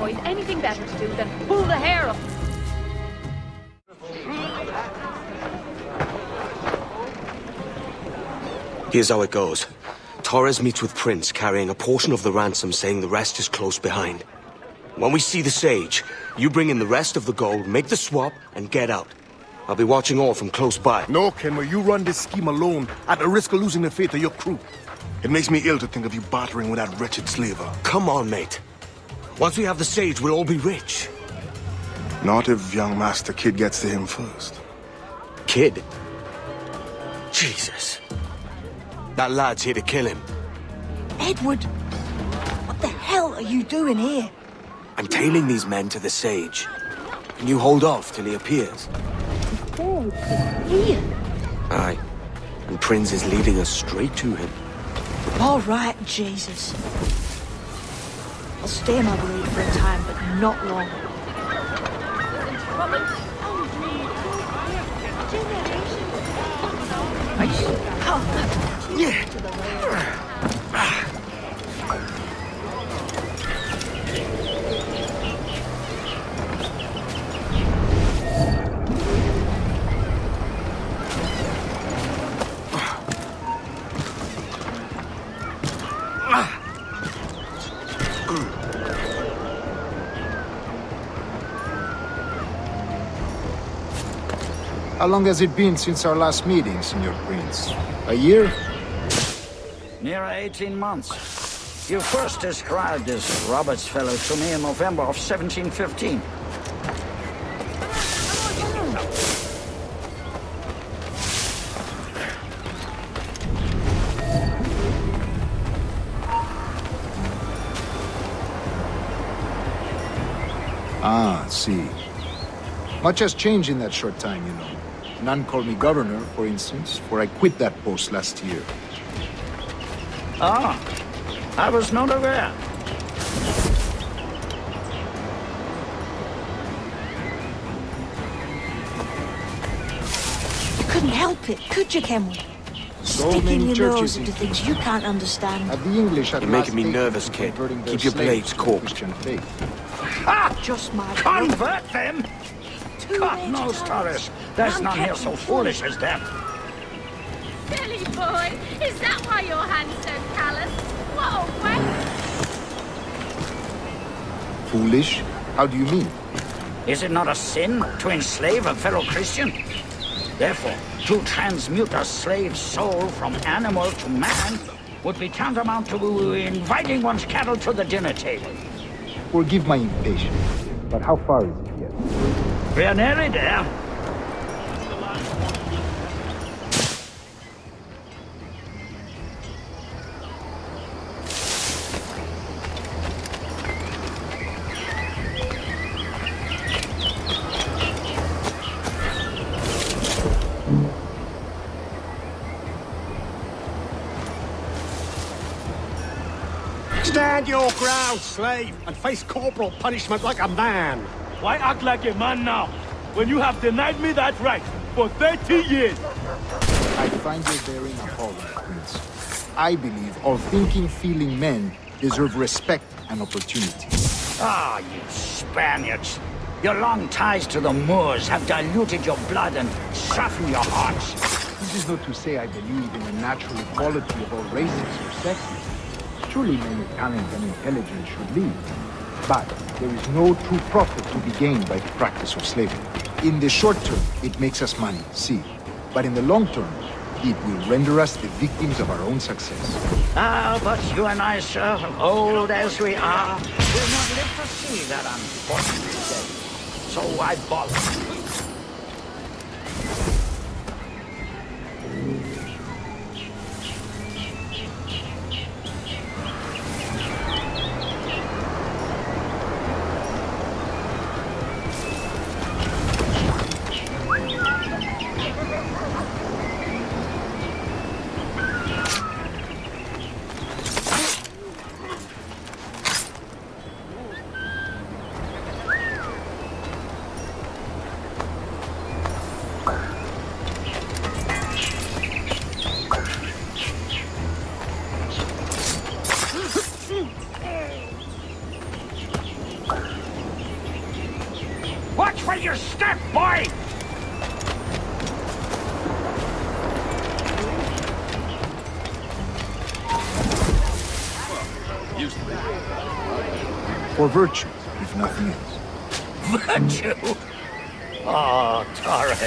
boys anything better to do than pull the hair up. Here's how it goes. Torres meets with Prince, carrying a portion of the ransom, saying the rest is close behind. When we see the sage, you bring in the rest of the gold, make the swap, and get out. I'll be watching all from close by. No, Kenway, you run this scheme alone, at the risk of losing the faith of your crew. It makes me ill to think of you bartering with that wretched slaver. Come on, mate. Once we have the sage, we'll all be rich. Not if young Master Kid gets to him first. Kid? Jesus. That lad's here to kill him. Edward, what the hell are you doing here? I'm tailing these men to the sage. Can you hold off till he appears? Here? Aye. And Prince is leading us straight to him. All right, Jesus. I'll stay my blade for a time, but not long. How long has it been since our last meeting, Senor Prince? A year? Near 18 months. You first described this Roberts fellow to me in November of 1715. Ah, see. Much has changed in that short time, you know. None call me governor, for instance, for I quit that post last year. Ah, I was not aware. You couldn't help it, could you, Kenway? So Sticking many your churches nose into in things you can't understand. Have the English at You're last making me taken nervous, to kid. converting their Keep your slaves blades to the corked. Christian faith. Ah! Just my Convert them! Too God late, knows, Torres. Torres, there's none here so foolish as them. Silly boy, is that why your hand's so callous? What a wank! Foolish? How do you mean? Is it not a sin to enslave a fellow Christian? Therefore, to transmute a slave's soul from animal to man would be tantamount to inviting one's cattle to the dinner table. Forgive my impatience, but how far is it yet? We are nearly there. Stand your ground, slave, and face corporal punishment like a man. Why act like a man now, when you have denied me that right for 30 years? I find your bearing appalling, Prince. I believe all thinking, feeling men deserve respect and opportunity. Ah, you Spaniards. Your long ties to the Moors have diluted your blood and softened your hearts. This is not to say I believe in the natural equality of all races or sexes. Surely men of talent and intelligence should lead. But there is no true profit to be gained by the practice of slavery. In the short term, it makes us money, see. But in the long term, it will render us the victims of our own success. Ah, but you and I, sir, old as we are, will not live to see that unfortunate day. So I borrow. For virtue, if nothing else. Virtue? Oh, Torres.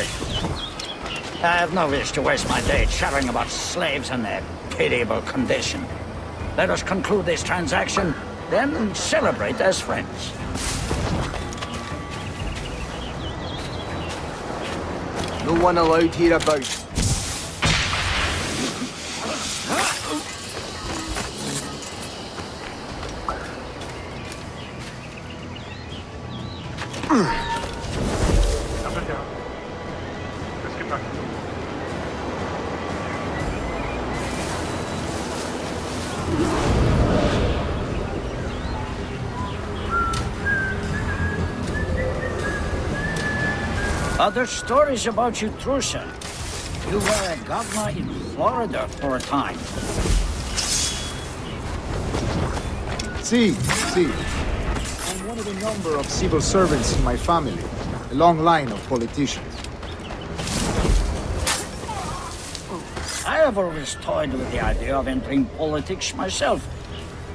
I have no wish to waste my day chattering about slaves and their pitiable condition. Let us conclude this transaction, then celebrate as friends. No one allowed hereabouts. Other stories about you, Trusa. You were a governor in Florida for a time. See. I'm one of a number of civil servants in my family. A long line of politicians. I have always toyed with the idea of entering politics myself.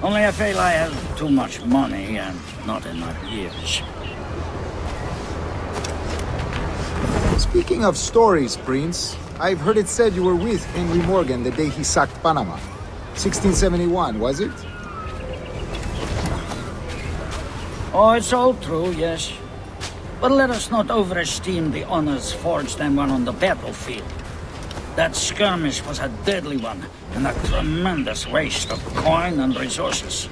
Only I feel I have too much money and not enough years. Speaking of stories, Prince, I've heard it said you were with Henry Morgan the day he sacked Panama. 1671, was it? Oh, it's all true, yes. But let us not overesteem the honors forged and won on the battlefield. That skirmish was a deadly one, and a tremendous waste of coin and resources.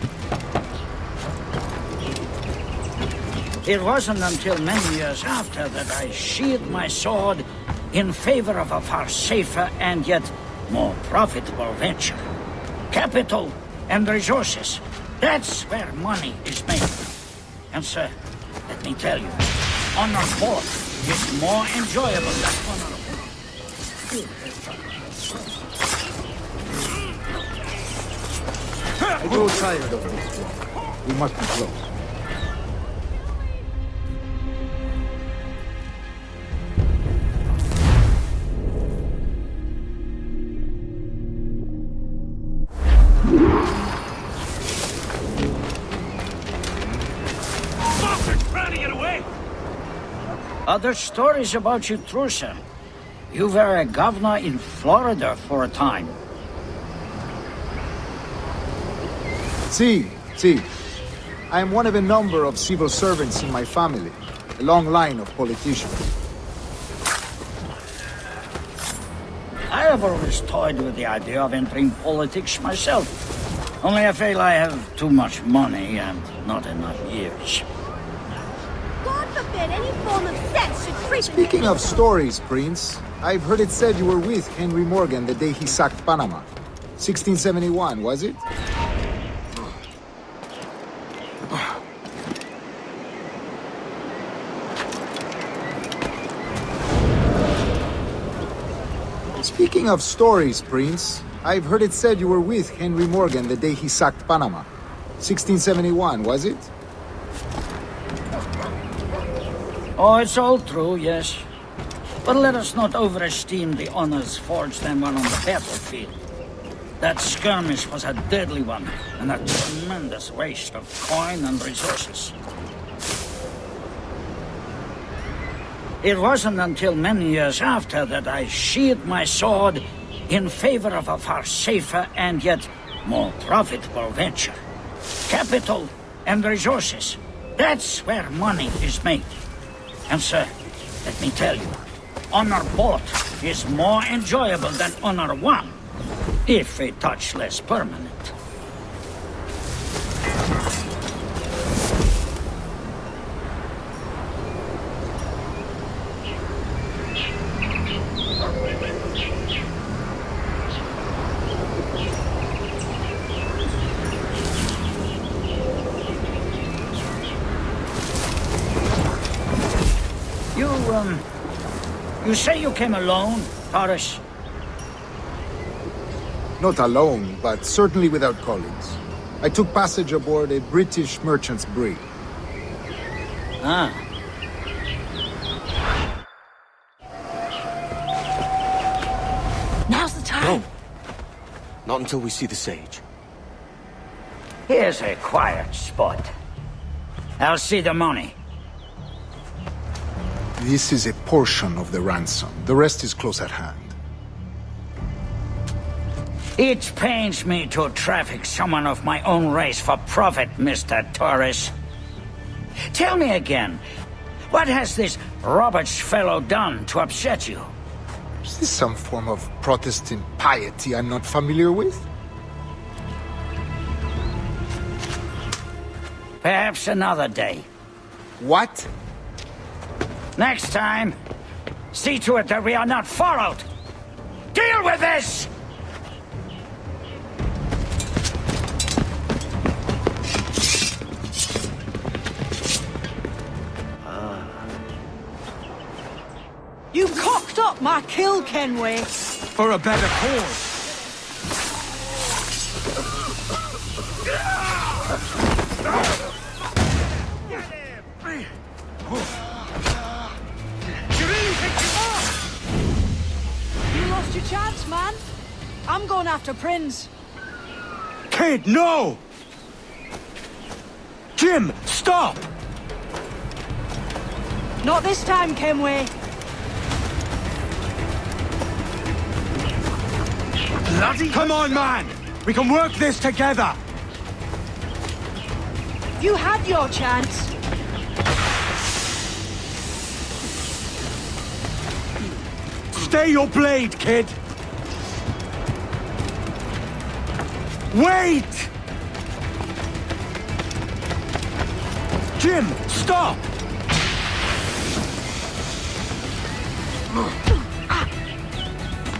It wasn't until many years after that I sheathed my sword in favor of a far safer and yet more profitable venture. Capital and resources, that's where money is made. And sir, let me tell you, honor both is more enjoyable than honor. I grow tired of this one. We must be close. Other stories about you, Trusa. You were a governor in Florida for a time. See. I am one of a number of civil servants in my family. A long line of politicians. I have always toyed with the idea of entering politics myself. Only I feel I have too much money and not enough years. God forbid any form of sex should creep in Speaking of stories, Prince, I've heard it said you were with Henry Morgan the day he sacked Panama. 1671, was it? Speaking of stories, Prince, I've heard it said you were with Henry Morgan the day he sacked Panama. 1671, was it? Oh, it's all true, yes. But let us not overesteem the honors forged and won on the battlefield. That skirmish was a deadly one, and a tremendous waste of coin and resources. It wasn't until many years after that I sheathed my sword in favor of a far safer and yet more profitable venture. Capital and resources, that's where money is made. And sir, let me tell you, honor both is more enjoyable than honor one, if a touch less permanent. You say you came alone, Taurus? Not alone, but certainly without colleagues. I took passage aboard a British merchant's brig. Ah. Now's the time. No. Not until we see the sage. Here's a quiet spot. I'll see the money. This is a portion of the ransom. The rest is close at hand. It pains me to traffic someone of my own race for profit, Mr. Torres. Tell me again, what has this Roberts fellow done to upset you? Is this some form of Protestant piety I'm not familiar with? Perhaps another day. What? Next time, see to it that we are not followed. Deal with this! You cocked up my kill, Kenway. For a better cause. You lost your chance, man. I'm going after Prince. Kid, no! Jim, stop! Not this time, Kenway. Bloody... Come on, man! We can work this together! You had your chance. Stay your blade, kid! Wait! Jim, stop!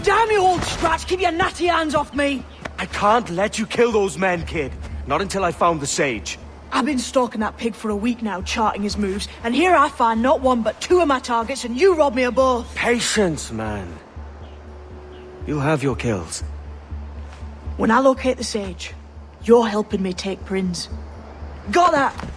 Damn you, old scratch! Keep your natty hands off me! I can't let you kill those men, kid. Not until I found the sage. I've been stalking that pig for a week now, charting his moves, and here I find not one but two of my targets, and you rob me of both. Patience, man. You'll have your kills. When I locate the sage, you're helping me take Prince. Got that?